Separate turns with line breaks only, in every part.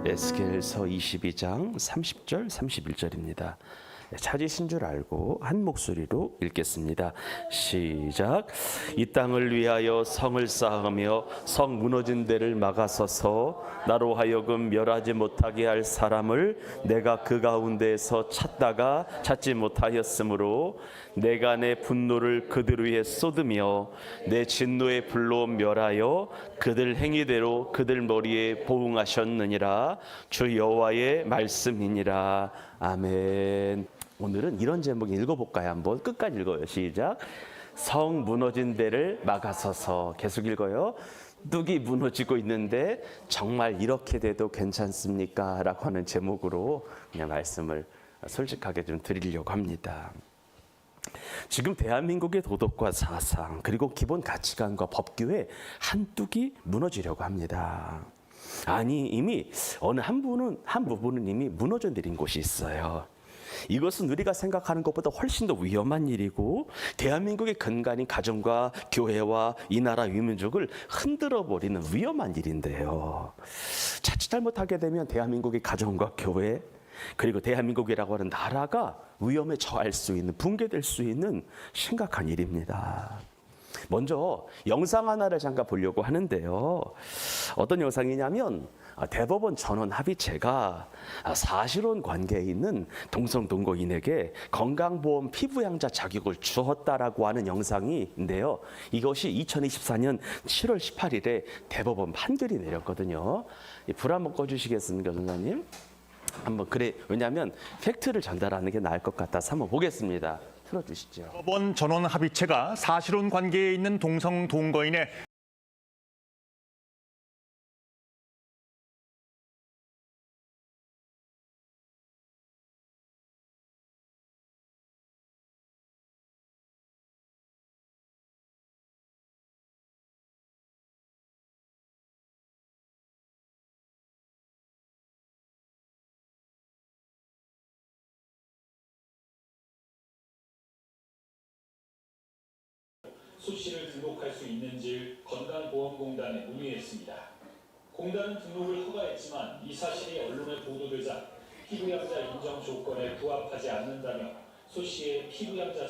에스겔서 22장 30절 31절입니다. 찾으신 줄 알고 한 목소리로 읽겠습니다. 시작. 이 땅을 위하여 성을 쌓으며 성 무너진 데를 막아서서 나로 하여금 멸하지 못하게 할 사람을 내가 그 가운데에서 찾다가 찾지 못하였으므로 내가 내 분노를 그들 위에 쏟으며 내 진노의 불로 멸하여 그들 행위대로 그들 머리에 보응하셨느니라. 주 여호와의 말씀이니라. 아멘. 오늘은 이런 제목 읽어볼까요? 한번 끝까지 읽어요. 시작. 성 무너진 데를 막아서서. 계속 읽어요. 뚝이 무너지고 있는데 정말 이렇게 돼도 괜찮습니까? 라고 하는 제목으로 그냥 말씀을 솔직하게 좀 드리려고 합니다. 지금 대한민국의 도덕과 사상 그리고 기본 가치관과 법규에 한 뚝이 무너지려고 합니다. 아니, 이미 어느 한 부분은 이미 무너져 내린 곳이 있어요. 이것은 우리가 생각하는 것보다 훨씬 더 위험한 일이고 대한민국의 근간인 가정과 교회와 이 나라 민족을 흔들어버리는 위험한 일인데요. 자칫 잘못하게 되면 대한민국의 가정과 교회 그리고 대한민국이라고 하는 나라가 위험에 처할 수 있는, 붕괴될 수 있는 심각한 일입니다. 먼저 영상 하나를 잠깐 보려고 하는데요. 어떤 영상이냐면 대법원 전원 합의체가 사실혼 관계에 있는 동성동거인에게 건강보험 피부양자 자격을 주었다라고 하는 영상인데요. 이것이 2024년 7월 18일에 대법원 판결이 내렸거든요. 불 한번 꺼주시겠습니까, 전사님? 한번 그래, 왜냐하면 팩트를 전달하는 게 나을 것 같아서 한번 보겠습니다. 틀어주시죠.
법원 전원 합의체가 사실혼 관계에 있는 동성 동거인의
수씨를 등록할 수 있는지 건강보험공단에 문의했습니다. 공단은 등록을 허가했지만 이 사실이 언론에 보도되자 피부양자 인정 조건에 부합하지 않는다며 수씨의 피부양자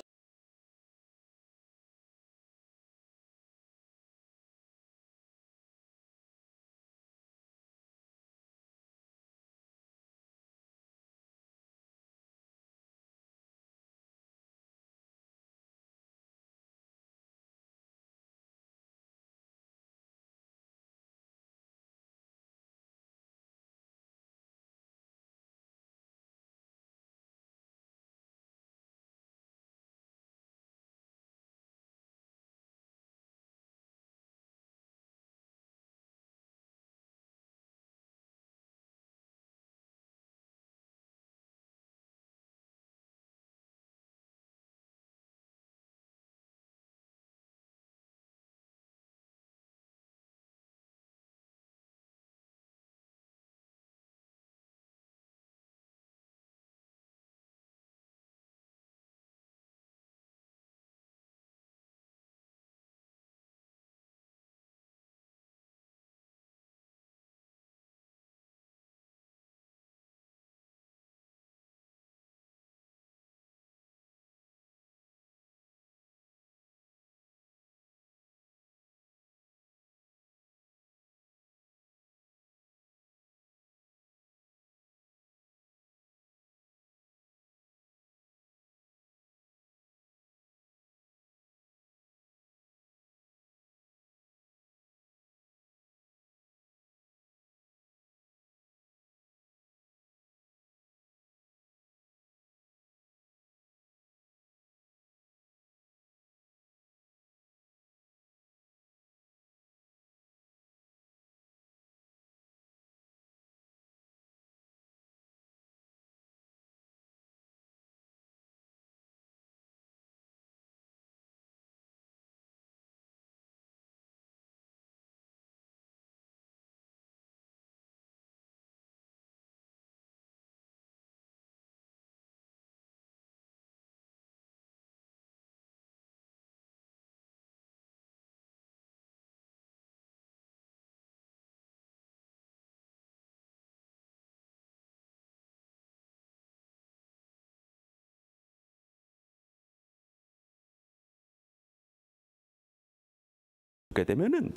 게 되면은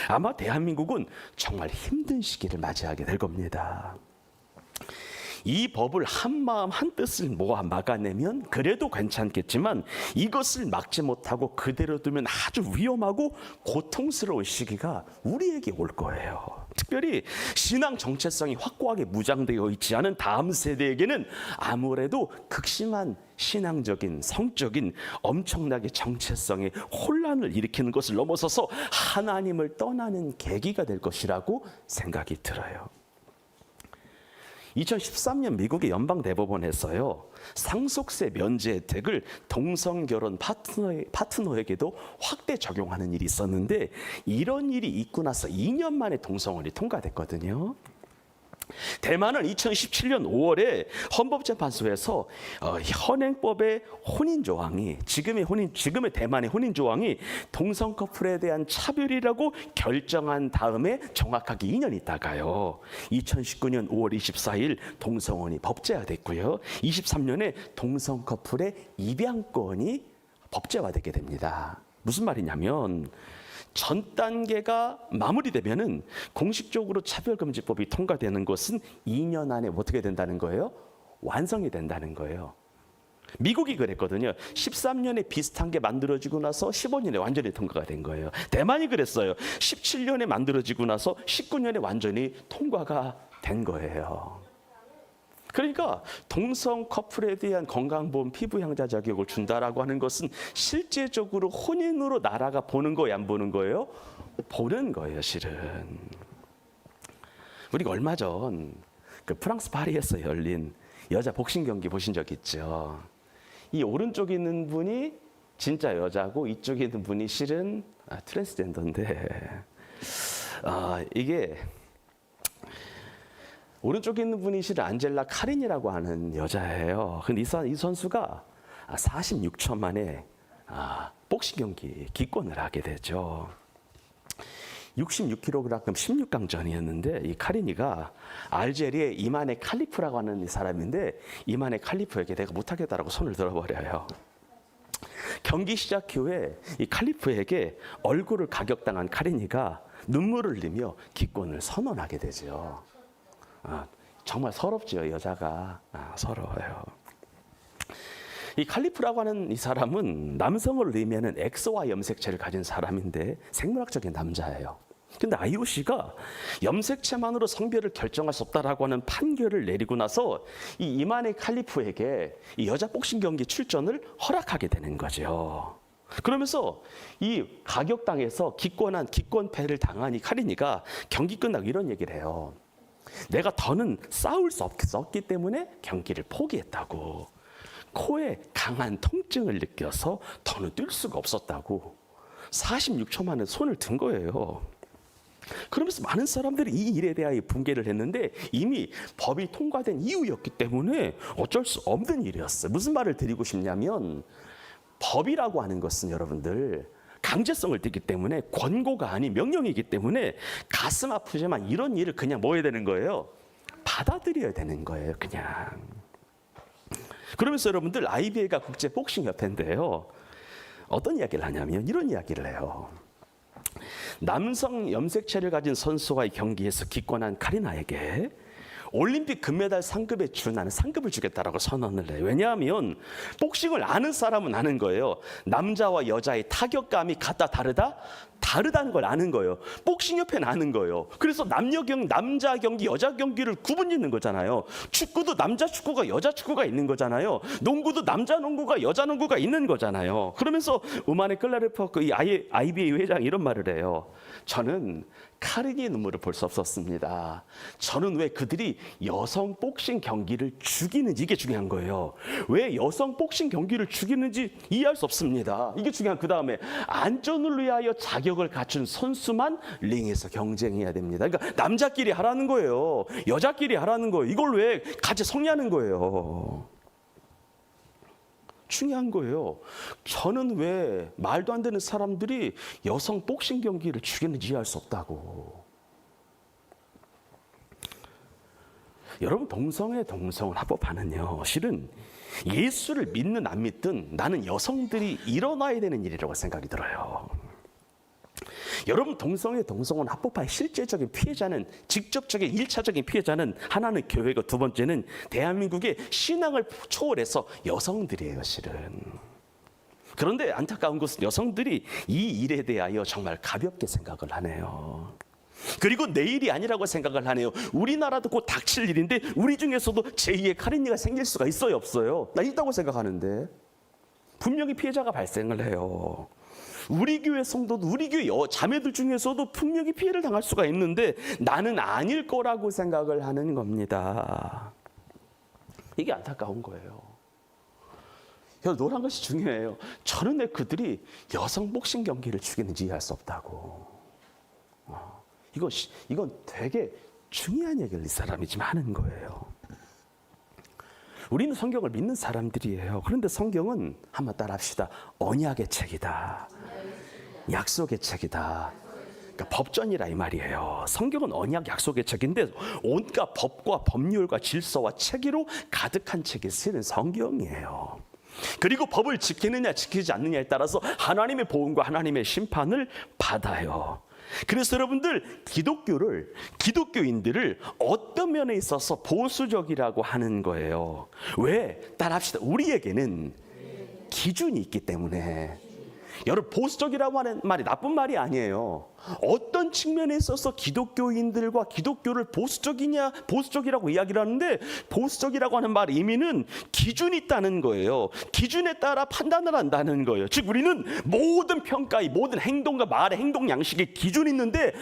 아마 대한민국은 정말 힘든 시기를 맞이하게 될 겁니다. 이 법을 한 마음 한 뜻을 모아 막아내면 그래도 괜찮겠지만 이것을 막지 못하고 그대로 두면 아주 위험하고 고통스러운 시기가 우리에게 올 거예요. 특별히 신앙 정체성이 확고하게 무장되어 있지 않은 다음 세대에게는 아무래도 극심한 신앙적인 성적인 엄청나게 정체성의 혼란을 일으키는 것을 넘어서서 하나님을 떠나는 계기가 될 것이라고 생각이 들어요. 2013년 미국의 연방대법원에서요, 상속세 면제 혜택을 동성결혼 파트너에게도 확대 적용하는 일이 있었는데, 이런 일이 있고 나서 2년 만에 동성혼이 통과됐거든요. 대만은 2017년 5월에 헌법재판소에서 현행법의 혼인 조항이 지금의 대만의 혼인 조항이 동성 커플에 대한 차별이라고 결정한 다음에 정확하게 2년 있다가요, 2019년 5월 24일 동성혼이 법제화됐고요, 23년에 동성 커플의 입양권이 법제화되게 됩니다. 무슨 말이냐면 전 단계가 마무리되면은 공식적으로 차별금지법이 통과되는 것은 2년 안에 어떻게 된다는 거예요? 완성이 된다는 거예요. 미국이 그랬거든요. 13년에 비슷한 게 만들어지고 나서 15년에 완전히 통과가 된 거예요. 대만이 그랬어요. 17년에 만들어지고 나서 19년에 완전히 통과가 된 거예요. 그러니까 동성 커플에 대한 건강보험 피부양자 자격을 준다라고 하는 것은 실제적으로 혼인으로 나라가 보는 거예요, 안 보는 거예요? 보는 거예요, 실은. 우리가 얼마 전 그 프랑스 파리에서 열린 여자 복싱 경기 보신 적 있죠? 이 오른쪽에 있는 분이 진짜 여자고 이쪽에 있는 분이 실은 트랜스젠더인데, 이게 오른쪽에 있는 분이 실은 안젤라 카린이라고 하는 여자예요. 근데 이 선수가 46초 만에 복싱 경기 기권을 하게 되죠. 66kg 16강전이었는데 이 카린이가 알제리의 이만의 칼리프라고 하는 사람인데, 이만의 칼리프에게 내가 못하겠다라고 손을 들어버려요. 경기 시작 후에 이 칼리프에게 얼굴을 가격당한 카린이가 눈물을 흘리며 기권을 선언하게 되죠. 정말 서럽죠, 여자가. 서러워요. 이 칼리프라고 하는 이 사람은 남성을 의미하는 X와 염색체를 가진 사람인데 생물학적인 남자예요. 근데 IOC가 염색체만으로 성별을 결정할 수 없다라고 하는 판결을 내리고 나서 이 이만의 칼리프에게 이 여자 복싱 경기 출전을 허락하게 되는 거죠. 그러면서 이 가격당해서 기권패를 당한 이 카린이가 경기 끝나고 이런 얘기를 해요. 내가 더는 싸울 수 없기 때문에 경기를 포기했다고. 코에 강한 통증을 느껴서 더는 뛸 수가 없었다고. 46초 만에 손을 든 거예요. 그러면서 많은 사람들이 이 일에 대하여 붕괴를 했는데 이미 법이 통과된 이후였기 때문에 어쩔 수 없는 일이었어요. 무슨 말을 드리고 싶냐면, 법이라고 하는 것은 여러분들 강제성을 띠기 때문에 권고가 아닌 명령이기 때문에 가슴 아프지만 이런 일을 그냥 뭐 해야 되는 거예요? 받아들여야 되는 거예요, 그냥. 그러면서 여러분들 IBA가 국제복싱협회인데요, 어떤 이야기를 하냐면 이런 이야기를 해요. 남성 염색체를 가진 선수와의 경기에서 기권한 카리나에게 올림픽 금메달 상급에 준하는 상급을 주겠다라고 선언을 해요. 왜냐하면 복싱을 아는 사람은 아는 거예요. 남자와 여자의 타격감이 같다 다르다? 다르다는 걸 아는 거예요. 복싱협회는 아는 거예요. 그래서 남자 경기, 여자 경기를 구분짓는 거잖아요. 축구도 남자 축구가 여자 축구가 있는 거잖아요. 농구도 남자 농구가 여자 농구가 있는 거잖아요. 그러면서 우마네 클라르퍼 이 IBA 회장이 이런 말을 해요. 저는 카린이의 눈물을 볼 수 없었습니다. 저는 왜 그들이 여성 복싱 경기를 죽이는지, 이게 중요한 거예요. 왜 여성 복싱 경기를 죽이는지 이해할 수 없습니다. 이게 중요한. 그 다음에 안전을 위하여 자격을 갖춘 선수만 링에서 경쟁해야 됩니다. 그러니까 남자끼리 하라는 거예요. 여자끼리 하라는 거예요. 이걸 왜 같이 성리하는 거예요. 중요한 거예요. 저는 왜 말도 안 되는 사람들이 여성 복싱 경기를 죽이는지 이해할 수 없다고. 여러분, 동성애 동성을 합법화는요, 실은 예수를 믿는 안 믿든 나는 여성들이 일어나야 되는 일이라고 생각이 들어요. 여러분, 동성애, 동성혼, 합법화의 실제적인 피해자는, 직접적인 1차적인 피해자는 하나는 교회고, 두 번째는 대한민국의 신앙을 초월해서 여성들이에요, 실은. 그런데 안타까운 것은 여성들이 이 일에 대하여 정말 가볍게 생각을 하네요. 그리고 내일이 아니라고 생각을 하네요. 우리나라도 곧 닥칠 일인데 우리 중에서도 제2의 카린이가 생길 수가 있어요, 없어요? 나 있다고 생각하는데. 분명히 피해자가 발생을 해요. 우리 교회 성도도, 우리 교회 자매들 중에서도 분명히 피해를 당할 수가 있는데 나는 아닐 거라고 생각을 하는 겁니다. 이게 안타까운 거예요. 노란 것이 중요해요. 저는 왜 그들이 여성 복싱 경기를 추기는지 이해할 수 없다고. 이건 되게 중요한 얘기를 이 사람이 지금 하는 거예요. 우리는 성경을 믿는 사람들이에요. 그런데 성경은 한번 따라합시다. 언약의 책이다. 약속의 책이다. 그러니까 법전이라 이 말이에요. 성경은 언약, 약속의 책인데 온갖 법과 법률과 질서와 체계로 가득한 책이 쓰는 성경이에요. 그리고 법을 지키느냐 지키지 않느냐에 따라서 하나님의 보응과 하나님의 심판을 받아요. 그래서 여러분들, 기독교인들을 어떤 면에 있어서 보수적이라고 하는 거예요. 왜? 따라합시다. 우리에게는 기준이 있기 때문에. 여러분, 보수적이라고 하는 말이 나쁜 말이 아니에요. 어떤 측면에 있어서 기독교인들과 기독교를 보수적이라고 이야기를 하는데, 보수적이라고 하는 말 의미는 기준이 있다는 거예요. 기준에 따라 판단을 한다는 거예요. 즉 우리는 모든 평가의, 모든 행동과 말의 행동 양식에 기준이 있는데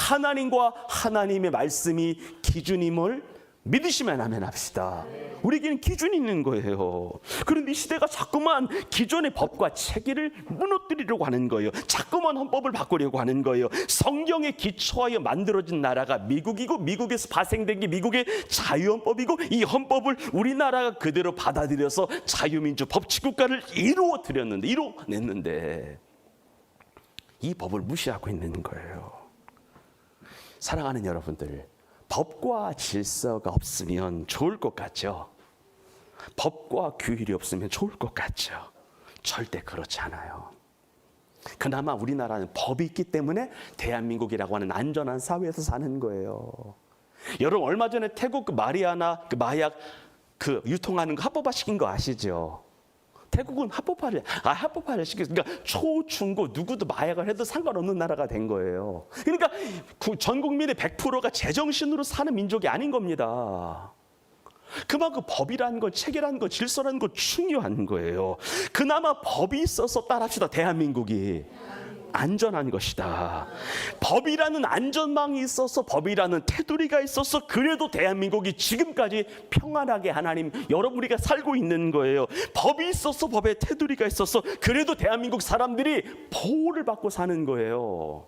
하나님과 하나님의 말씀이 기준임을 믿으시면 아멘 합시다. 우리에게는 기준이 있는 거예요. 그런데 이 시대가 자꾸만 기존의 법과 체계를 무너뜨리려고 하는 거예요. 자꾸만 헌법을 바꾸려고 하는 거예요. 성경에 기초하여 만들어진 나라가 미국이고, 미국에서 발생된 게 미국의 자유헌법이고, 이 헌법을 우리나라가 그대로 받아들여서 자유민주 법치국가를 이뤄냈는데 이 법을 무시하고 있는 거예요. 사랑하는 여러분들, 법과 질서가 없으면 좋을 것 같죠? 법과 규율이 없으면 좋을 것 같죠? 절대 그렇지 않아요. 그나마 우리나라는 법이 있기 때문에 대한민국이라고 하는 안전한 사회에서 사는 거예요. 여러분, 얼마 전에 태국 마리아나 마약 유통하는 거 합법화 시킨 거 아시죠? 태국은 합법화를 시켰어요. 그러니까 초, 중고 누구도 마약을 해도 상관없는 나라가 된 거예요. 그러니까 전 국민의 100%가 제정신으로 사는 민족이 아닌 겁니다. 그만큼 법이라는 것, 체계라는 것, 질서라는 것 중요한 거예요. 그나마 법이 있어서 따라합시다. 대한민국이 안전한 것이다. 법이라는 안전망이 있어서, 법이라는 테두리가 있어서 그래도 대한민국이 지금까지 평안하게 하나님, 여러분 우리가 살고 있는 거예요. 법이 있어서, 법의 테두리가 있어서 그래도 대한민국 사람들이 보호를 받고 사는 거예요.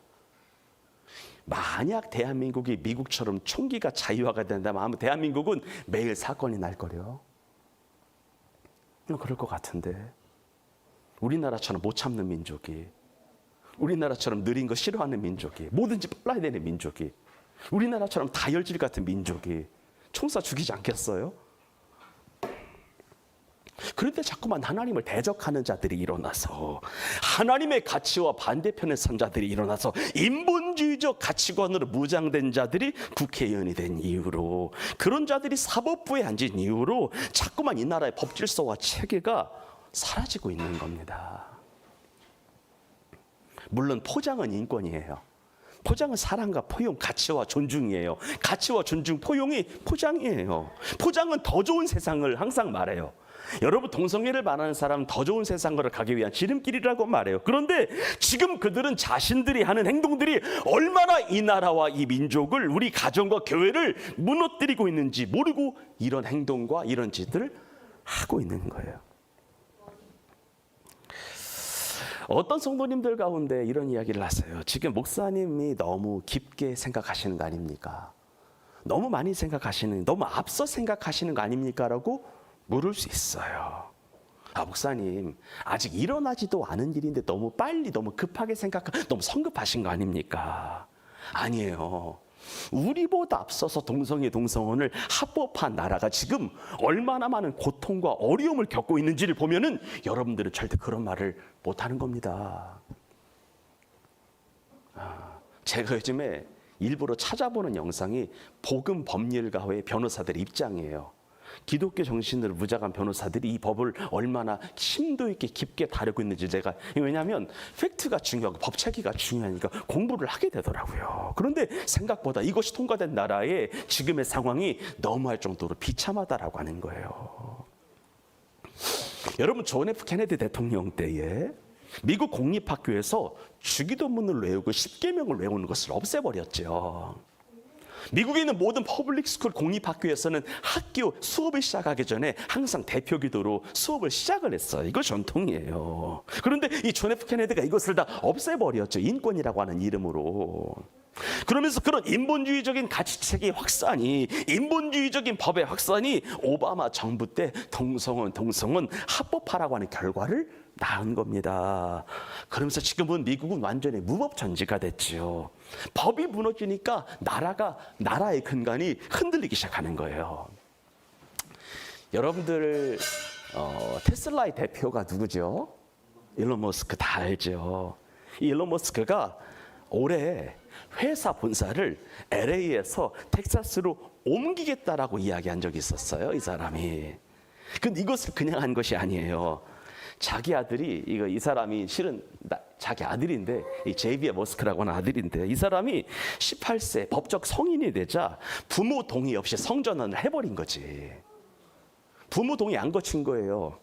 만약 대한민국이 미국처럼 총기가 자유화가 된다면 아마 대한민국은 매일 사건이 날 거려. 그럴 것 같은데, 우리나라처럼 못 참는 민족이, 우리나라처럼 느린 거 싫어하는 민족이, 뭐든지 빨라야 되는 민족이, 우리나라처럼 다혈질 같은 민족이 총사 죽이지 않겠어요? 그런데 자꾸만 하나님을 대적하는 자들이 일어나서, 하나님의 가치와 반대편에 선 자들이 일어나서, 인본주의적 가치관으로 무장된 자들이 국회의원이 된 이후로, 그런 자들이 사법부에 앉은 이후로 자꾸만 이 나라의 법질서와 체계가 사라지고 있는 겁니다. 물론 포장은 인권이에요. 포장은 사랑과 포용, 가치와 존중이에요. 가치와 존중, 포용이 포장이에요. 포장은 더 좋은 세상을 항상 말해요. 여러분, 동성애를 말하는 사람은 더 좋은 세상으로 가기 위한 지름길이라고 말해요. 그런데 지금 그들은 자신들이 하는 행동들이 얼마나 이 나라와 이 민족을, 우리 가정과 교회를 무너뜨리고 있는지 모르고 이런 행동과 이런 짓들을 하고 있는 거예요. 어떤 성도님들 가운데 이런 이야기를 하세요. 지금 목사님이 너무 깊게 생각하시는 거 아닙니까? 너무 많이 생각하시는, 너무 앞서 생각하시는 거 아닙니까? 라고 물을 수 있어요. 목사님, 아직 일어나지도 않은 일인데 너무 빨리, 너무 급하게 너무 성급하신 거 아닙니까? 아니에요. 우리보다 앞서서 동성애, 동성혼을 합법한 나라가 지금 얼마나 많은 고통과 어려움을 겪고 있는지를 보면은 여러분들은 절대 그런 말을 못하는 겁니다. 제가 요즘에 일부러 찾아보는 영상이 복음 법률가회 변호사들의 입장이에요. 기독교 정신으로 무장한 변호사들이 이 법을 얼마나 심도 있게 깊게 다루고 있는지 제가, 왜냐하면 팩트가 중요하고 법체계가 중요하니까 공부를 하게 되더라고요. 그런데 생각보다 이것이 통과된 나라의 지금의 상황이 너무할 정도로 비참하다라고 하는 거예요. 여러분, 존 F 케네디 대통령 때에 미국 공립학교에서 주기도문을 외우고 10계명을 외우는 것을 없애버렸죠. 미국에 있는 모든 퍼블릭 스쿨 공립학교에서는 학교 수업을 시작하기 전에 항상 대표기도로 수업을 시작을 했어요. 이거 전통이에요. 그런데 이 존 F 케네디가 이것을 다 없애버렸죠. 인권이라고 하는 이름으로. 그러면서 그런 인본주의적인 가치체계 확산이, 인본주의적인 법의 확산이 오바마 정부 때 동성은 합법화라고 하는 결과를 낳은 겁니다. 그러면서 지금은 미국은 완전히 무법천지가 됐죠. 법이 무너지니까 나라의 근간이 흔들리기 시작하는 거예요. 여러분들 테슬라의 대표가 누구죠? 일론 머스크 다 알죠. 이 일론 머스크가 올해 회사 본사를 LA에서 텍사스로 옮기겠다라고 이야기한 적이 있었어요. 이 사람이. 근데 이것을 그냥 한 것이 아니에요. 자기 아들이, 이 사람이 실은 자기 아들인데, 이 제이비어 머스크라고 하는 아들인데, 이 사람이 18세 법적 성인이 되자 부모 동의 없이 성전환을 해버린 거지. 부모 동의 안 거친 거예요.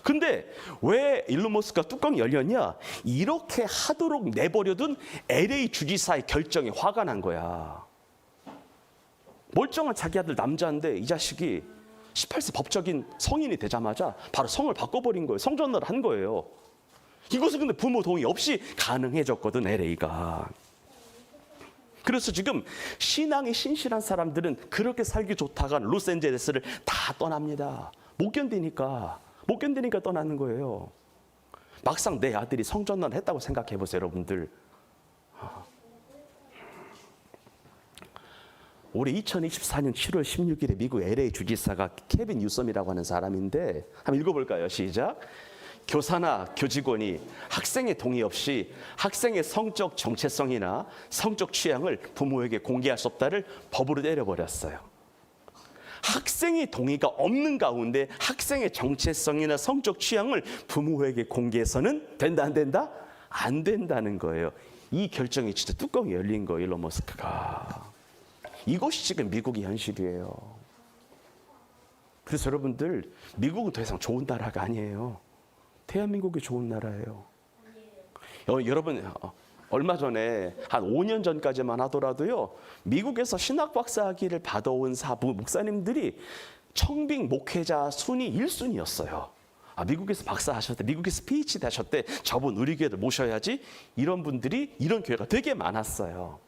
근데 왜 일론 머스크가 뚜껑이 열렸냐? 이렇게 하도록 내버려둔 LA 주지사의 결정에 화가 난 거야. 멀쩡한 자기 아들 남자인데 이 자식이 18세 법적인 성인이 되자마자 바로 성을 바꿔버린 거예요. 성전환을 한 거예요. 이것은 근데 부모 동의 없이 가능해졌거든, LA가. 그래서 지금 신앙이 신실한 사람들은 그렇게 살기 좋다가 로스앤젤레스를 다 떠납니다. 못 견디니까 떠나는 거예요. 막상 내 아들이 성전환을 했다고 생각해 보세요, 여러분들. 올해 2024년 7월 16일에 미국 LA 주지사가 케빈 뉴섬이라고 하는 사람인데, 한번 읽어볼까요? 시작. 교사나 교직원이 학생의 동의 없이 학생의 성적 정체성이나 성적 취향을 부모에게 공개할 수 없다를 법으로 때려버렸어요. 학생의 동의가 없는 가운데 학생의 정체성이나 성적 취향을 부모에게 공개해서는 된다, 안 된다? 안 된다는 거예요. 이 결정이 진짜 뚜껑이 열린 거예요, 일론 머스크가. 이것이 지금 미국의 현실이에요. 그래서 여러분들, 미국은 더 이상 좋은 나라가 아니에요. 대한민국이 좋은 나라예요. 여러분, 얼마 전에 한 5년 전까지만 하더라도요, 미국에서 신학 박사학위를 받아온 목사님들이 청빙 목회자 순위 1순위였어요. 미국에서 박사하셨대, 미국에서 PhD 하셨대, 저분 우리 교회를 모셔야지, 이런 분들이, 이런 교회가 되게 많았어요.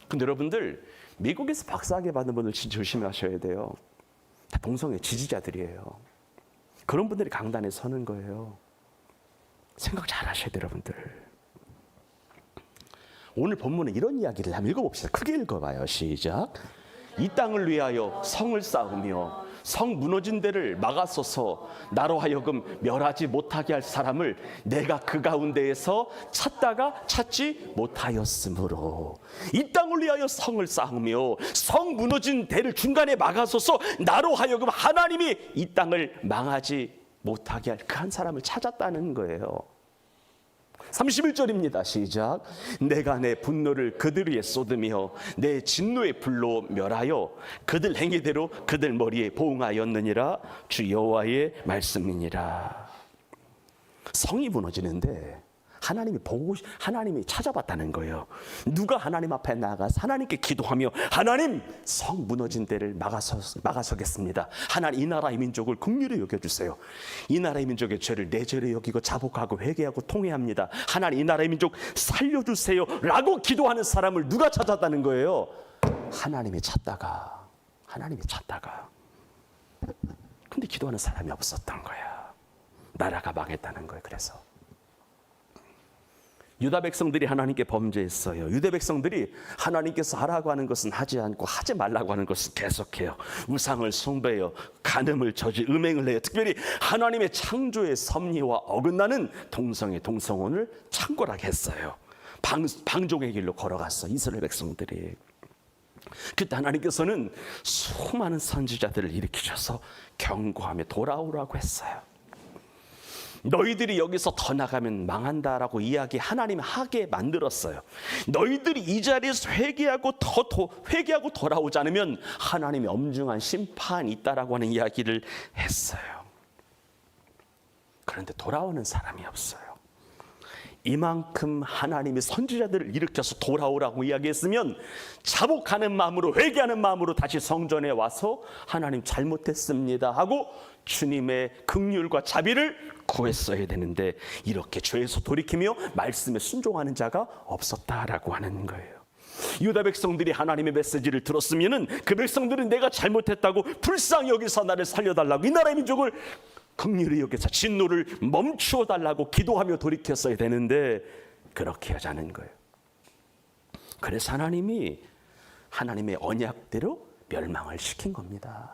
근데 여러분들, 미국에서 박사학위 받는 분들 진짜 조심하셔야 돼요. 다 동성애 지지자들이에요. 그런 분들이 강단에 서는 거예요. 생각 잘 하셔야 돼요, 여러분들. 오늘 본문은 이런 이야기를 한번 읽어봅시다. 크게 읽어봐요. 시작. 이 땅을 위하여 성을 쌓으며 성 무너진 데를 막아서서 나로 하여금 멸하지 못하게 할 사람을 내가 그 가운데에서 찾다가 찾지 못하였으므로, 이 땅을 위하여 성을 쌓으며 성 무너진 데를 중간에 막아서서 나로 하여금 하나님이 이 땅을 망하지 못하게 할 그 한 사람을 찾았다는 거예요. 31절입니다. 시작. 내가 내 분노를 그들 위에 쏟으며 내 진노의 불로 멸하여 그들 행위대로 그들 머리에 보응하였느니라. 주 여호와의 말씀이니라. 성이 무너지는데 하나님이 찾아봤다는 거예요. 누가 하나님 앞에 나아가서 하나님께 기도하며, 하나님, 성 무너진 데를 막아서겠습니다. 하나님, 이 나라의 민족을 긍휼히 여겨주세요. 이 나라의 민족의 죄를 내 죄로 여기고 자복하고 회개하고 통회합니다. 하나님, 이 나라의 민족 살려주세요 라고 기도하는 사람을 누가 찾았다는 거예요? 하나님이 찾다가. 근데 기도하는 사람이 없었던 거야. 나라가 망했다는 거예요. 그래서 유다 백성들이 하나님께 범죄했어요. 유다 백성들이 하나님께서 하라고 하는 것은 하지 않고 하지 말라고 하는 것은 계속해요. 우상을 숭배해요. 간음을 저지, 음행을 해요. 특별히 하나님의 창조의 섭리와 어긋나는 동성애, 동성혼을 창궐하게 했어요. 방종의 길로 걸어갔어, 이스라엘 백성들이. 그때 하나님께서는 수많은 선지자들을 일으키셔서 경고하며 돌아오라고 했어요. 너희들이 여기서 더 나가면 망한다라고 이야기 하나님 하게 만들었어요. 너희들이 이 자리에서 회개하고 돌아오지 않으면 하나님의 엄중한 심판이 있다라고 하는 이야기를 했어요. 그런데 돌아오는 사람이 없어요. 이만큼 하나님이 선지자들을 일으켜서 돌아오라고 이야기했으면 자복하는 마음으로, 회개하는 마음으로 다시 성전에 와서 하나님 잘못했습니다 하고 주님의 긍휼과 자비를 구했어야 되는데, 이렇게 죄에서 돌이키며 말씀에 순종하는 자가 없었다라고 하는 거예요. 유다 백성들이 하나님의 메시지를 들었으면은 그 백성들은 내가 잘못했다고 불쌍히 여기서 나를 살려달라고, 이 나라의 민족을 긍휼히 여기서 진노를 멈추어 달라고 기도하며 돌이켰어야 되는데 그렇게 하지 않은 거예요. 그래서 하나님이 하나님의 언약대로 멸망을 시킨 겁니다.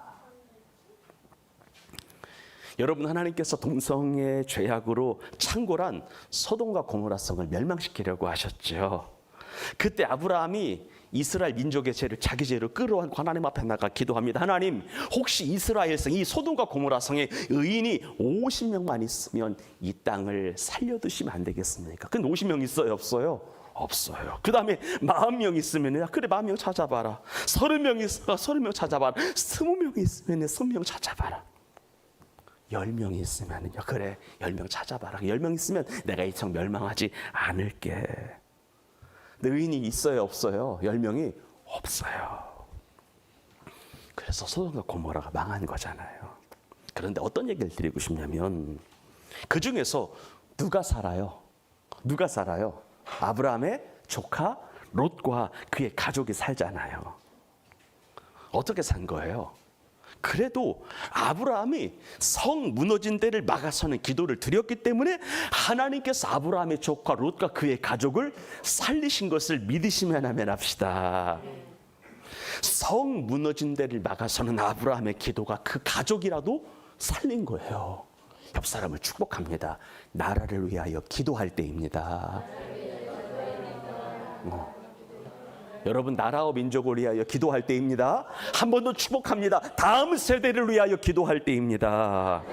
여러분, 하나님께서 동성의 죄악으로 창궐한 소돔과 고모라 성을 멸망시키려고 하셨죠. 그때 아브라함이 이스라엘 민족의 죄를 자기 죄로 끌어안고 하나님 앞에 나가 기도합니다. 하나님, 혹시 이스라엘 성, 이 소돔과 고모라 성에 의인이 50명만 있으면 이 땅을 살려두시면 안 되겠습니까? 근데 50명 있어요, 없어요? 없어요. 그 다음에 40명 있으면, 그래 40명 찾아봐라. 30명 있으면 30명 찾아봐라. 20명 있으면 20명 찾아봐라. 10명 있으면요, 그래 10명 찾아봐라. 10명 있으면 내가 이 성 멸망하지 않을게. 의인이 있어요, 없어요? 10명이 없어요. 그래서 소돔과 고모라가 망한 거잖아요. 그런데 어떤 얘기를 드리고 싶냐면, 그 중에서 누가 살아요? 누가 살아요? 아브라함의 조카 롯과 그의 가족이 살잖아요. 어떻게 산 거예요? 그래도 아브라함이 성 무너진 데를 막아서는 기도를 드렸기 때문에 하나님께서 아브라함의 조카 롯과 그의 가족을 살리신 것을 믿으시면 하면 합시다. 성 무너진 데를 막아서는 아브라함의 기도가 그 가족이라도 살린 거예요. 옆 사람을 축복합니다. 나라를 위하여 기도할 때입니다. 여러분, 나라와 민족을 위하여 기도할 때입니다. 한 번 더 축복합니다. 다음 세대를 위하여 기도할 때입니다.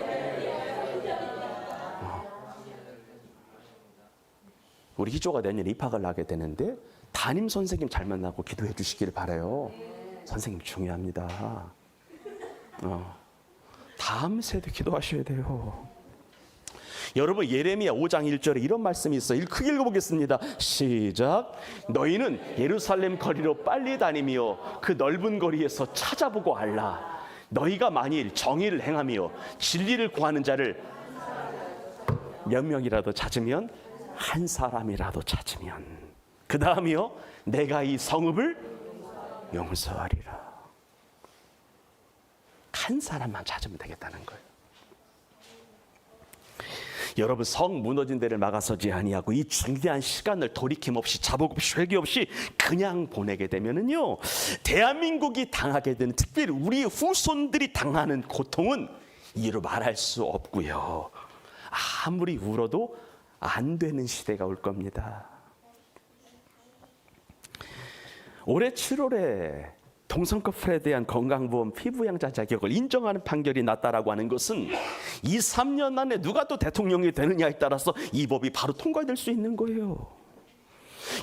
우리 희조가 내년에 입학을 하게 되는데 담임 선생님 잘 만나고 기도해 주시기를 바라요. 선생님 중요합니다. 다음 세대 기도하셔야 돼요. 여러분, 예레미야 5장 1절에 이런 말씀이 있어요. 크게 읽어보겠습니다. 시작. 너희는 예루살렘 거리로 빨리 다니며 그 넓은 거리에서 찾아보고 알라. 너희가 만일 정의를 행하며 진리를 구하는 자를 몇 명이라도 찾으면, 한 사람이라도 찾으면, 그 다음이요, 내가 이 성읍을 용서하리라. 한 사람만 찾으면 되겠다는 거예요. 여러분, 성 무너진 데를 막아서지 아니하고 이 중대한 시간을 돌이킴 없이 자복 없이 회개 없이 그냥 보내게 되면은요, 대한민국이 당하게 되는, 특별히 우리 후손들이 당하는 고통은 이루 말할 수 없고요, 아무리 울어도 안 되는 시대가 올 겁니다. 올해 7월에 동성 커플에 대한 건강보험 피부양자 자격을 인정하는 판결이 났다라고 하는 것은 2, 3년 안에 누가 또 대통령이 되느냐에 따라서 이 법이 바로 통과될 수 있는 거예요.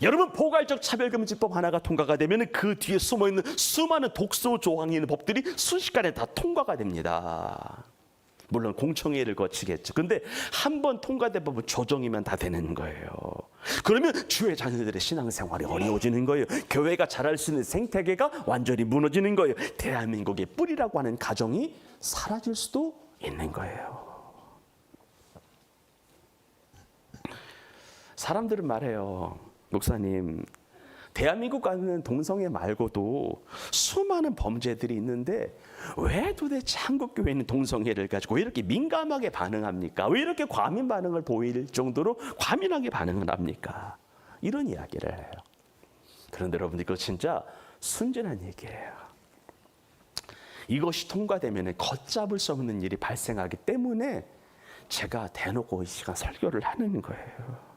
여러분, 포괄적 차별금지법 하나가 통과가 되면 그 뒤에 숨어있는 수많은 독소 조항이 있는 법들이 순식간에 다 통과가 됩니다. 물론 공청회를 거치겠죠. 근데 한 번 통과된 법은 조정이면 다 되는 거예요. 그러면 주의 자녀들의 신앙생활이 어려워지는 거예요. 교회가 자랄 수 있는 생태계가 완전히 무너지는 거예요. 대한민국의 뿌리라고 하는 가정이 사라질 수도 있는 거예요. 사람들은 말해요. 목사님, 대한민국 가는 동성애 말고도 수많은 범죄들이 있는데 왜 도대체 한국교회는 동성애를 가지고 왜 이렇게 민감하게 반응합니까? 왜 이렇게 과민 반응을 보일 정도로 과민하게 반응을 합니까? 이런 이야기를 해요. 그런데 여러분, 이거 진짜 순진한 얘기예요. 이것이 통과되면 걷잡을 수 없는 일이 발생하기 때문에 제가 대놓고 이 시간 설교를 하는 거예요.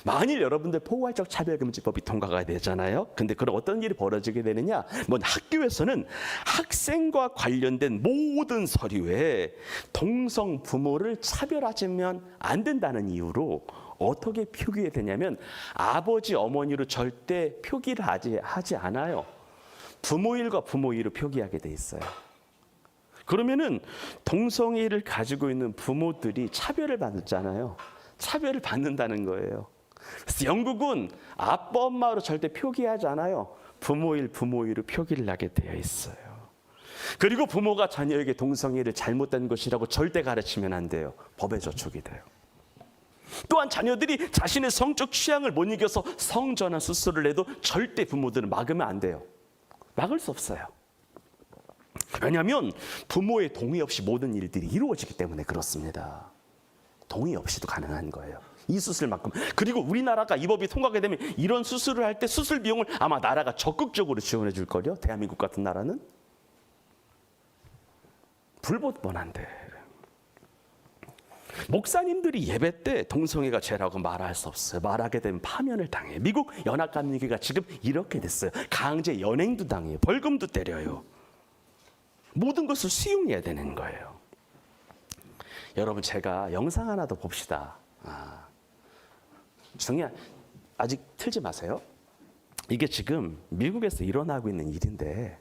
만일 여러분들 포괄적 차별금지법이 통과가 되잖아요. 근데 그럼 어떤 일이 벌어지게 되느냐? 뭐 학교에서는 학생과 관련된 모든 서류에 동성 부모를 차별하시면 안 된다는 이유로 어떻게 표기해야 되냐면 아버지, 어머니로 절대 표기를 하지 않아요. 부모일과 부모이로 표기하게 돼 있어요. 그러면은 동성애를 가지고 있는 부모들이 차별을 받잖아요. 차별을 받는다는 거예요. 그래서 영국은 아빠, 엄마로 절대 표기하지 않아요. 부모일, 부모이로 표기를 하게 되어 있어요. 그리고 부모가 자녀에게 동성애를 잘못된 것이라고 절대 가르치면 안 돼요. 법에 저촉이 돼요. 또한 자녀들이 자신의 성적 취향을 못 이겨서 성전환 수술을 해도 절대 부모들은 막으면 안 돼요. 막을 수 없어요. 왜냐하면 부모의 동의 없이 모든 일들이 이루어지기 때문에 그렇습니다. 동의 없이도 가능한 거예요. 이 수술만큼. 그리고 우리나라가 이 법이 통과가 되면 이런 수술을 할 때 수술 비용을 아마 나라가 적극적으로 지원해 줄 거요. 대한민국 같은 나라는 불법 뻔한데. 목사님들이 예배 때 동성애가 죄라고 말할 수 없어요. 말하게 되면 파면을 당해. 미국 연합감리교가 지금 이렇게 됐어요. 강제 연행도 당해요. 벌금도 때려요. 모든 것을 수용해야 되는 거예요. 여러분, 제가 영상 하나 더 봅시다. 중요한, 아직 틀지 마세요. 이게 지금 미국에서 일어나고 있는 일인데,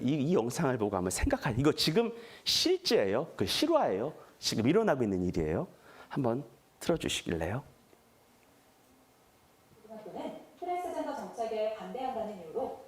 이 영상을 보고 한번 생각하세요. 이거 지금 실제예요. 그 실화예요. 지금 일어나고 있는 일이에요. 한번 틀어주시길래요.
고등학교는 트랜스젠더 정책에 반대한다는 이유로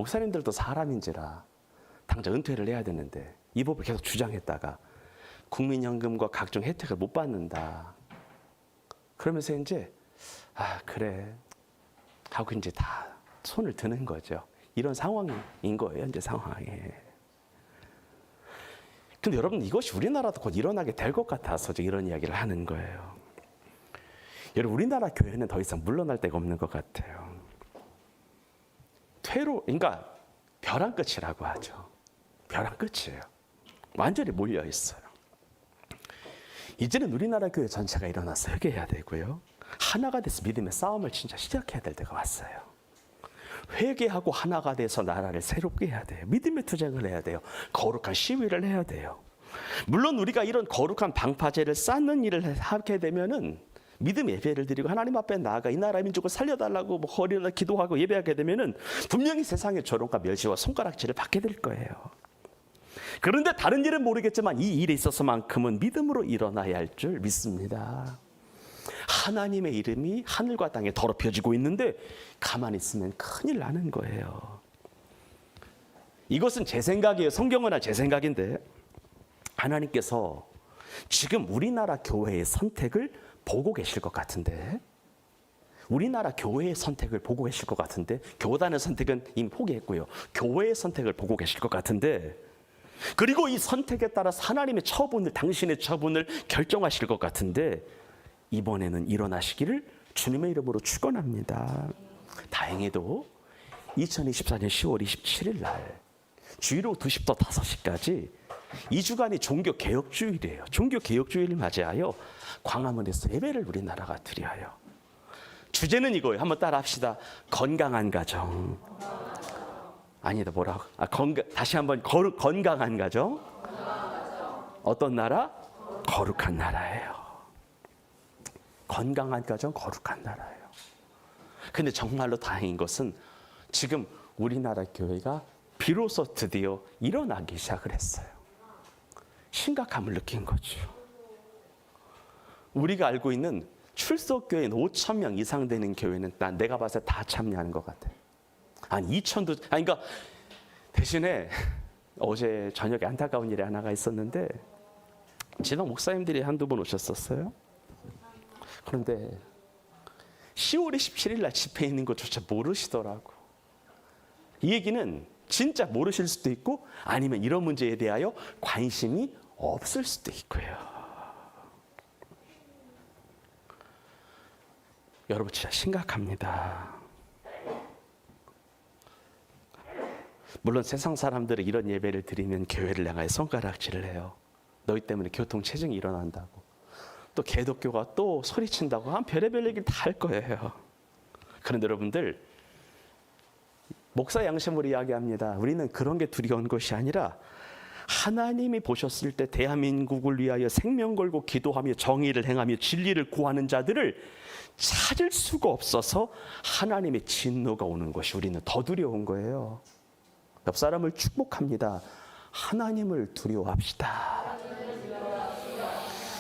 목사님들도 사람인지라 당장 은퇴를 해야 되는데 이 법을 계속 주장했다가 국민연금과 각종 혜택을 못 받는다. 그러면서 이제 그래 하고 이제 다 손을 드는 거죠. 이런 상황인 거예요, 현재 상황에. 근데 여러분, 이것이 우리나라도 곧 일어나게 될 것 같아서 이런 이야기를 하는 거예요. 여러분, 우리나라 교회는 더 이상 물러날 데가 없는 것 같아요. 그러니까 벼랑 끝이라고 하죠. 벼랑 끝이에요. 완전히 몰려 있어요. 이제는 우리나라 교회 전체가 일어나서 회개해야 되고요. 하나가 돼서 믿음의 싸움을 진짜 시작해야 될 때가 왔어요. 회개하고 하나가 돼서 나라를 새롭게 해야 돼요. 믿음의 투쟁을 해야 돼요. 거룩한 시위를 해야 돼요. 물론 우리가 이런 거룩한 방파제를 쌓는 일을 하게 되면은 믿음 예배를 드리고 하나님 앞에 나아가 이 나라 민족을 살려달라고 허리를 기도하고 예배하게 되면은 분명히 세상의 조롱과 멸시와 손가락질을 받게 될 거예요. 그런데 다른 일은 모르겠지만 이 일에 있어서만큼은 믿음으로 일어나야 할 줄 믿습니다. 하나님의 이름이 하늘과 땅에 더럽혀지고 있는데 가만히 있으면 큰일 나는 거예요. 이것은 제 생각이에요. 성경은 제 생각인데 하나님께서 지금 우리나라 교회의 선택을 보고 계실 것 같은데, 우리나라 교회의 선택을 보고 계실 것 같은데, 교단의 선택은 이미 포기했고요. 교회의 선택을 보고 계실 것 같은데, 그리고 이 선택에 따라서 하나님의 처분을, 당신의 처분을 결정하실 것 같은데, 이번에는 일어나시기를 주님의 이름으로 축원합니다. 다행히도 2024년 10월 27일 날 주일 오후 2시부터 5시까지 2주간이 종교개혁주일이에요. 종교개혁주일을 맞이하여 광화문에서 예배를 우리나라가 드려요. 주제는 이거예요. 한번 따라 합시다. 건강한 가정. 아니다, 뭐라고? 다시 한번 건강한 가정. 어떤 나라? 거룩한 나라예요. 건강한 가정, 거룩한 나라예요. 근데 정말로 다행인 것은 지금 우리나라 교회가 비로소 드디어 일어나기 시작을 했어요. 심각함을 느낀 거죠. 우리가 알고 있는 출석교회는 5,000명 이상 되는 교회는 내가 봤을 때 다 참여하는 것 같아요. 한 2,000도, 그러니까 대신에 어제 저녁에 안타까운 일이 하나가 있었는데 지난 목사님들이 한두 번 오셨었어요. 그런데 10월 27일 날 집회에 있는 것조차 모르시더라고. 이 얘기는 진짜 모르실 수도 있고 아니면 이런 문제에 대하여 관심이 없을 수도 있고요. 여러분 진짜 심각합니다. 물론 세상 사람들은 이런 예배를 드리면 교회를 향하여 손가락질을 해요. 너희 때문에 교통체증이 일어난다고. 또 개독교가 또 소리친다고 한 별의별 얘기를 다 할 거예요. 그런데 여러분들 목사 양심으로 이야기합니다. 우리는 그런 게 두려운 것이 아니라 하나님이 보셨을 때 대한민국을 위하여 생명 걸고 기도하며 정의를 행하며 진리를 구하는 자들을 찾을 수가 없어서 하나님의 진노가 오는 것이 우리는 더 두려운 거예요. 옆 사람을 축복합니다. 하나님을 두려워합시다.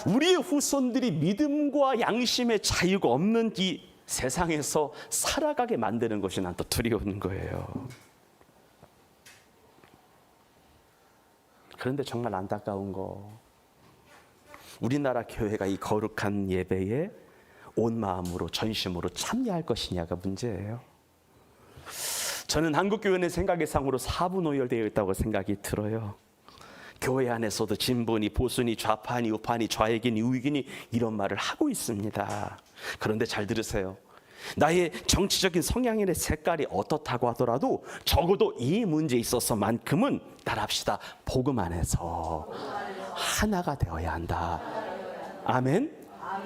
우리의 후손들이 믿음과 양심의 자유가 없는 이 세상에서 살아가게 만드는 것이 난 또 두려운 거예요. 그런데 정말 안타까운 거, 우리나라 교회가 이 거룩한 예배에 온 마음으로 전심으로 참여할 것이냐가 문제예요. 저는 한국교회는 생각의상으로 사분오열되어 있다고 생각이 들어요. 교회 안에서도 진보니 보수니 좌파니 우파니 좌익이니 우익이니 이런 말을 하고 있습니다. 그런데 잘 들으세요. 나의 정치적인 성향의 색깔이 어떻다고 하더라도 적어도 이 문제에 있어서만큼은 따라합시다. 복음 안에서 하나가 되어야 한다. 아멘.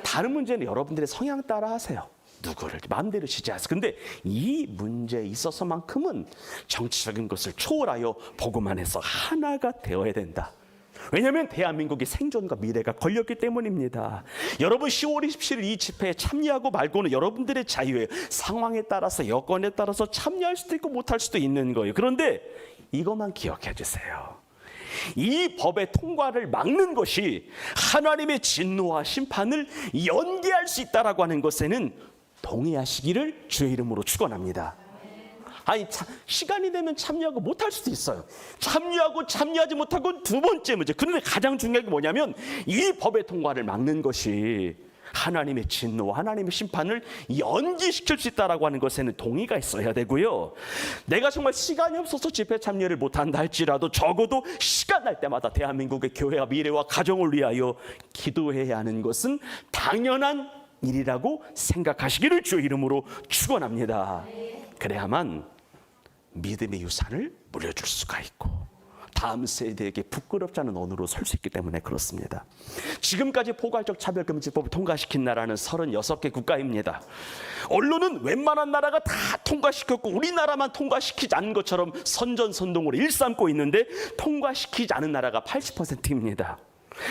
다른 문제는 여러분들의 성향 따라 하세요. 누구를 마음대로 지지하세요. 근데 이 문제에 있어서만큼은 정치적인 것을 초월하여 복음 안에서 하나가 되어야 된다. 왜냐하면 대한민국의 생존과 미래가 걸렸기 때문입니다. 여러분 10월 27일 이 집회에 참여하고 말고는 여러분들의 자유예요. 상황에 따라서 여건에 따라서 참여할 수도 있고 못할 수도 있는 거예요. 그런데 이것만 기억해 주세요. 이 법의 통과를 막는 것이 하나님의 진노와 심판을 연계할 수 있다라고 하는 것에는 동의하시기를 주의 이름으로 축원합니다. 아니 시간이 되면 참여하고 못할 수도 있어요. 참여하고 참여하지 못하고 두 번째 문제. 그런데 가장 중요한 게 뭐냐면 이 법의 통과를 막는 것이 하나님의 진노, 하나님의 심판을 연기시킬 수 있다라고 하는 것에는 동의가 있어야 되고요. 내가 정말 시간이 없어서 집회 참여를 못한다 할지라도 적어도 시간 날 때마다 대한민국의 교회와 미래와 가정을 위하여 기도해야 하는 것은 당연한 일이라고 생각하시기를 주의 이름으로 축원합니다. 그래야만 믿음의 유산을 물려줄 수가 있고 다음 세대에게 부끄럽지 않은 언어로 설 수 있기 때문에 그렇습니다. 지금까지 포괄적 차별금지법을 통과시킨 나라는 36개 국가입니다. 언론은 웬만한 나라가 다 통과시켰고 우리나라만 통과시키지 않은 것처럼 선전선동으로 일삼고 있는데 통과시키지 않은 나라가 80%입니다.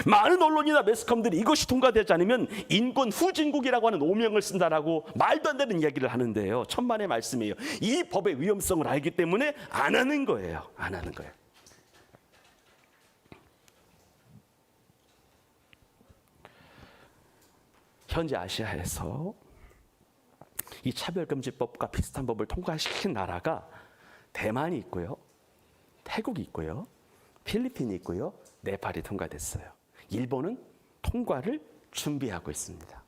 많은 언론이나 매스컴들이 이것이 통과되지 않으면 인권 후진국이라고 하는 오명을 쓴다라고 말도 안 되는 이야기를 하는데요. 천만의 말씀이에요. 이 법의 위험성을 알기 때문에 안 하는 거예요. 안 하는 거예요. 현재 아시아에서 이 차별금지법과 비슷한 법을 통과시킨 나라가 대만이 있고요, 태국이 있고요, 필리핀이 있고요, 네팔이 통과됐어요. 일본은 통과를 준비하고 있습니다.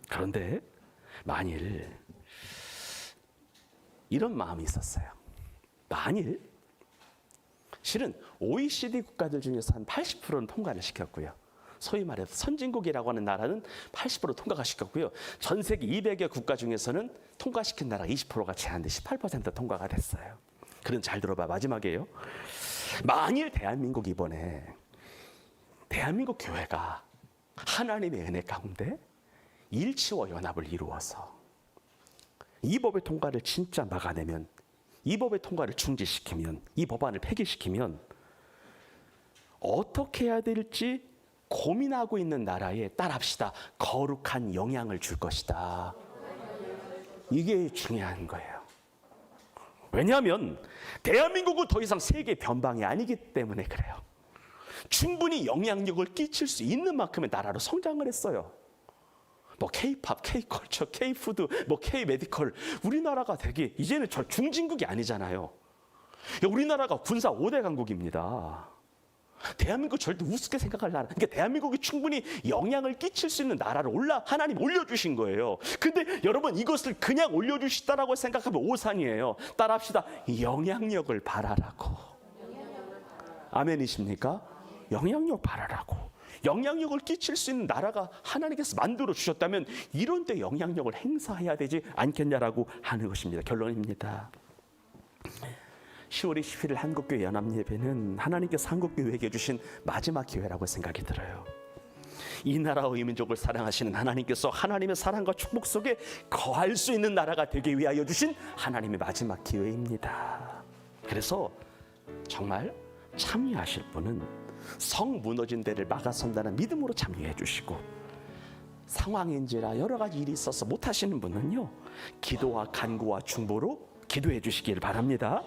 그런데 만일 이런 마음이 있었어요. 만일 실은 OECD 국가들 중에서 한 80%는 통과를 시켰고요. 소위 말해서 선진국이라고 하는 나라는 80% 통과가 시켰고요. 전 세계 200여 국가 중에서는 통과시킨 나라가 20%가 채 안 돼 18% 통과가 됐어요. 그럼 잘 들어봐. 마지막이에요. 만일 대한민국 이번에 대한민국 교회가 하나님의 은혜 가운데 일치와 연합을 이루어서 이 법의 통과를 진짜 막아내면, 이 법의 통과를 중지시키면, 이 법안을 폐기시키면 어떻게 해야 될지 고민하고 있는 나라에 따라합시다. 거룩한 영향을 줄 것이다. 이게 중요한 거예요. 왜냐하면 대한민국은 더 이상 세계 변방이 아니기 때문에 그래요. 충분히 영향력을 끼칠 수 있는 만큼의 나라로 성장을 했어요. 뭐 K-팝, K-컬처, K-푸드, 뭐 K-메디컬, 우리나라가 되게 이제는 저 중진국이 아니잖아요. 우리나라가 군사 5대 강국입니다. 대한민국 절대 우습게 생각할 나라. 그러니까 대한민국이 충분히 영향을 끼칠 수 있는 나라를 하나님 올려주신 거예요. 근데 여러분 이것을 그냥 올려주시다라고 생각하면 오산이에요. 따라합시다. 영향력을 바라라고. 아멘이십니까? 영향력 바라라고. 영향력을 끼칠 수 있는 나라가 하나님께서 만들어 주셨다면 이런 데 영향력을 행사해야 되지 않겠냐라고 하는 것입니다. 결론입니다. 10월 21일 한국교회 연합예배는 하나님께서 한국교회에게 주신 마지막 기회라고 생각이 들어요. 이 나라와 이 민족을 사랑하시는 하나님께서 하나님의 사랑과 축복 속에 거할 수 있는 나라가 되기 위하여 주신 하나님의 마지막 기회입니다. 그래서 정말 참여하실 분은 성 무너진 데를 막아선다는 믿음으로 참여해 주시고, 상황인지라 여러 가지 일이 있어서 못하시는 분은요, 기도와 간구와 중보로 기도해 주시길 바랍니다.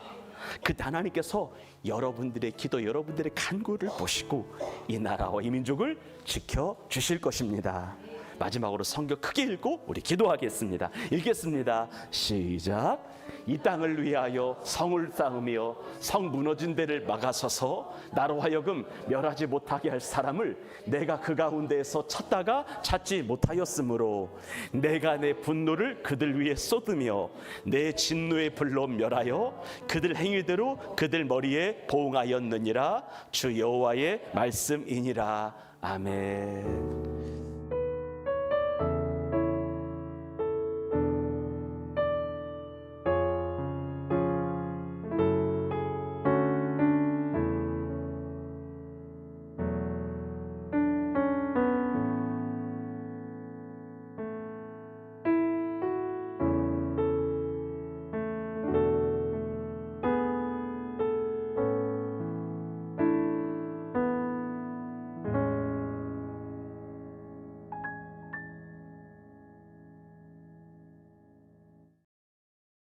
그 하나님께서 여러분들의 기도, 여러분들의 간구를 보시고 이 나라와 이 민족을 지켜주실 것입니다. 마지막으로 성경 크게 읽고 우리 기도하겠습니다. 읽겠습니다. 시작. 이 땅을 위하여 성을 쌓으며 성 무너진 데를 막아서서 나로 하여금 멸하지 못하게 할 사람을 내가 그 가운데에서 찾다가 찾지 못하였으므로 내가 내 분노를 그들 위에 쏟으며 내 진노의 불로 멸하여 그들 행위대로 그들 머리에 보응하였느니라. 주 여호와의 말씀이니라. 아멘.